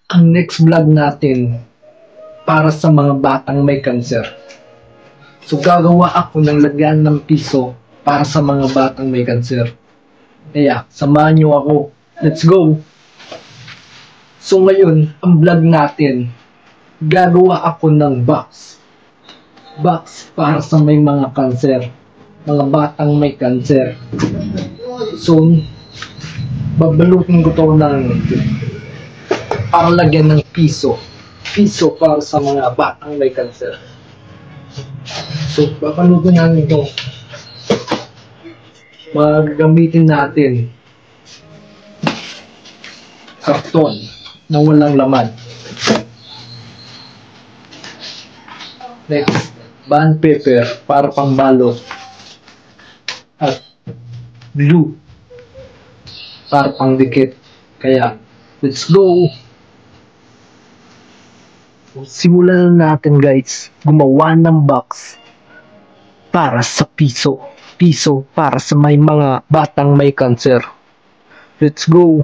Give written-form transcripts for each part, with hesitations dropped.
Ang next vlog natin para sa mga batang may cancer. So gagawa ako ng lagyan ng piso para sa mga batang may cancer. Kaya samahan nyo ako. Let's go! So ngayon, ang vlog natin, gagawa ako ng box. Box para sa may mga cancer. Mga batang may cancer. So, babalutin ko to ng para lagyan ng piso. Piso para sa mga batang may cancer. So, babalutin natin ito. Magagamitin natin karton na walang laman. Next, bond paper para pangbalot. At glue para pangdikit. Kaya, let's go! Simulan na natin guys, gumawa ng box para sa piso. Piso para sa may mga batang may cancer. Let's go!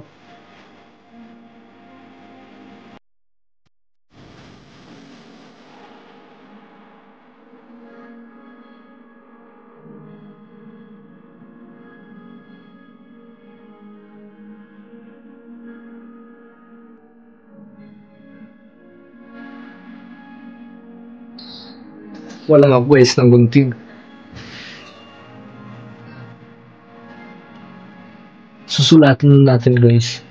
Walang agwes ng gunting. Susulatin natin guys.